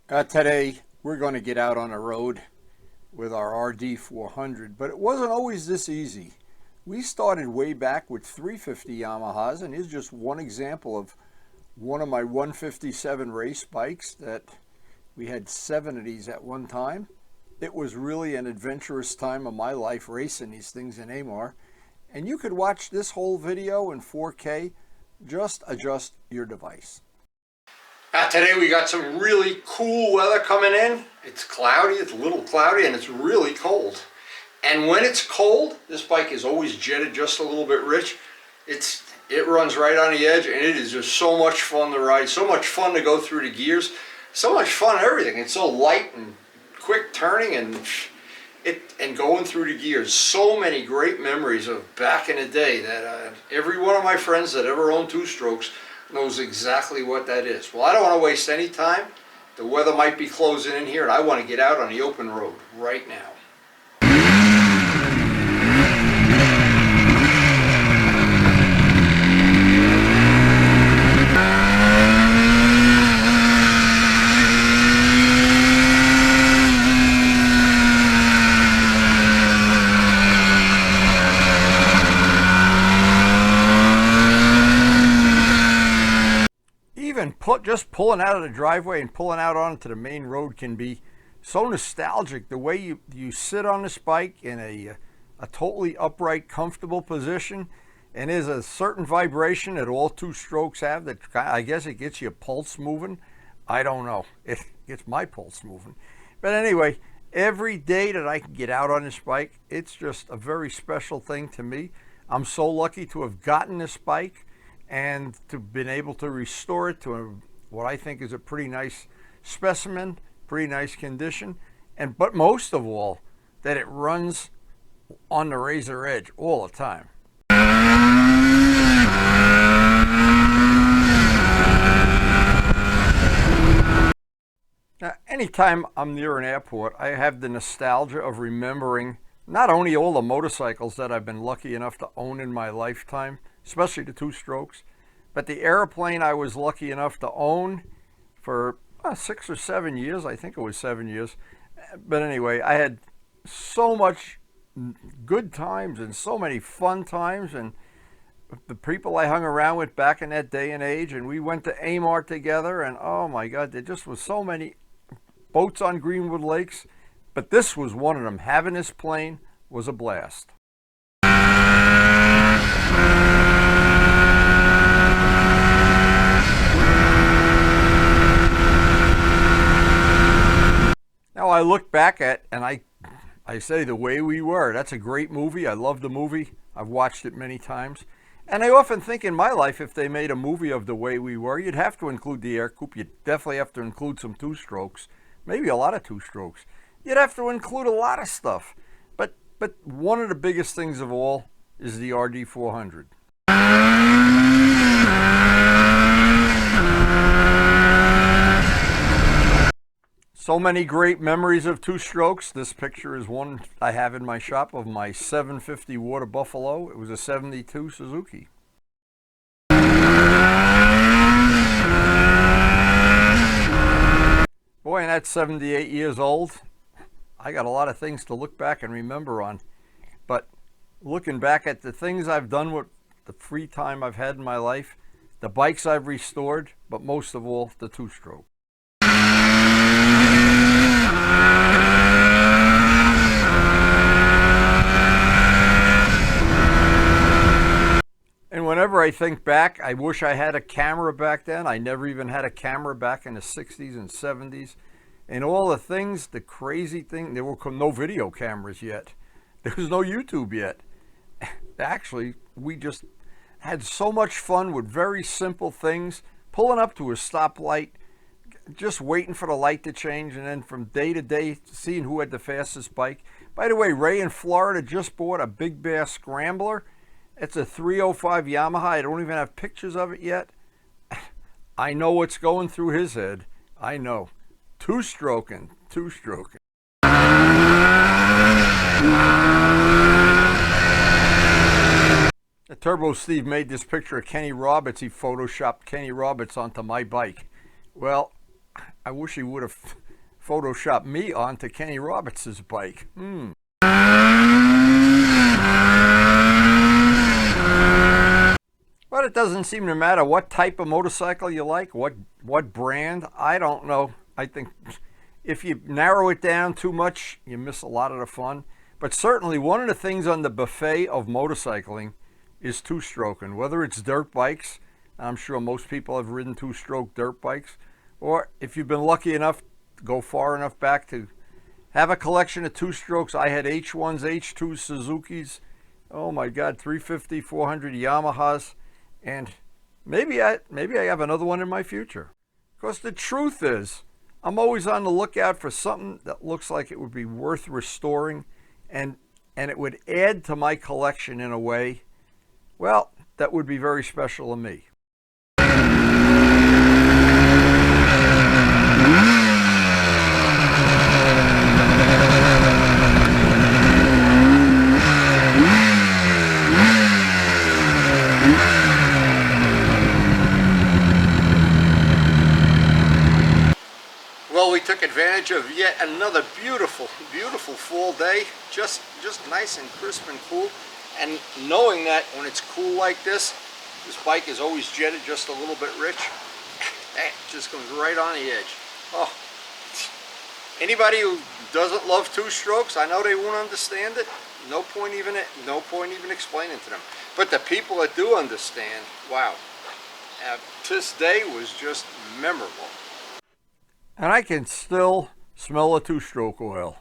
Today we're going to get out on the road with our RD400, but it wasn't always this easy. We started way back with 350 Yamahas, and here's just one example of one of my 157 race bikes that we had 7 of these at one time. It was really an adventurous time of my life racing these things in Amar, and you could watch this whole video in 4K. Just adjust your device. Today we got some really cool weather coming in. It's cloudy, it's a little cloudy, and it's really cold. And when it's cold, this bike is always jetted just a little bit rich. It runs right on the edge, and it is just so much fun to ride, so much fun to go through the gears, so much fun everything. It's so light and quick turning and going through the gears. So many great memories of back in the day that every one of my friends that ever owned two-strokes knows exactly what that is. Well, I don't want to waste any time. The weather might be closing in here, and I want to get out on the open road right now. Just pulling out of the driveway and pulling out onto the main road can be so nostalgic. The way you sit on this bike in a totally upright, comfortable position, and there's a certain vibration that all two-strokes have that I guess it gets your pulse moving. I don't know. It gets my pulse moving. But anyway, every day that I can get out on this bike, it's just a very special thing to me. I'm so lucky to have gotten this bike and to been able to restore it to what I think is a pretty nice specimen, pretty nice condition, but most of all, that it runs on the razor edge all the time. Now, anytime I'm near an airport, I have the nostalgia of remembering not only all the motorcycles that I've been lucky enough to own in my lifetime, especially the two-strokes, but the airplane I was lucky enough to own for 6 or 7 years. I think it was 7 years. But anyway, I had so much good times and so many fun times, and the people I hung around with back in that day and age, and we went to Amar together, and oh my God, there just was so many boats on Greenwood Lakes, but this was one of them. Having this plane was a blast. Now I look back at, and I say The Way We Were. That's a great movie. I love the movie. I've watched it many times. And I often think in my life, if they made a movie of The Way We Were, you'd have to include the air coupe. You'd definitely have to include some two-strokes, maybe a lot of two-strokes. You'd have to include a lot of stuff. But one of the biggest things of all is the RD400. So many great memories of two-strokes. This picture is one I have in my shop of my 750 Water Buffalo. It was a 72 Suzuki. Boy, and that's 78 years old. I got a lot of things to look back and remember on. But looking back at the things I've done with the free time I've had in my life, the bikes I've restored, but most of all, the two-stroke. And whenever I think back, I wish I had a camera back then. I never even had a camera back in the 60s and 70s. And all the things, the crazy thing, there were no video cameras yet. There was no YouTube yet. Actually, we just had so much fun with very simple things, pulling up to a stoplight, just waiting for the light to change, and then from day to day, seeing who had the fastest bike. By the way, Ray in Florida just bought a Big Bear Scrambler. It's a 305 Yamaha. I don't even have pictures of it yet. I know what's going through his head. I know. Two-stroking. Turbo Steve made this picture of Kenny Roberts. He photoshopped Kenny Roberts onto my bike. Well, I wish he would have photoshopped me onto Kenny Roberts' bike. But it doesn't seem to matter what type of motorcycle you like, what brand, I don't know. I think if you narrow it down too much, you miss a lot of the fun. But certainly one of the things on the buffet of motorcycling is two-stroking, whether it's dirt bikes. I'm sure most people have ridden two-stroke dirt bikes, or if you've been lucky enough to go far enough back to have a collection of two-strokes. I had H1s, H2s, Suzukis, oh my God, 350, 400 Yamahas, and maybe I have another one in my future. Because the truth is, I'm always on the lookout for something that looks like it would be worth restoring, and it would add to my collection in a way, well, that would be very special to me. Well, we took advantage of yet another beautiful, beautiful fall day. Just nice and crisp and cool. And knowing that when it's cool like this bike is always jetted just a little bit rich. It just comes right on the edge. Oh, anybody who doesn't love two-strokes, I know they won't understand it. No point even explaining to them. But the people that do understand, wow, this day was just memorable. And I can still smell a two-stroke oil.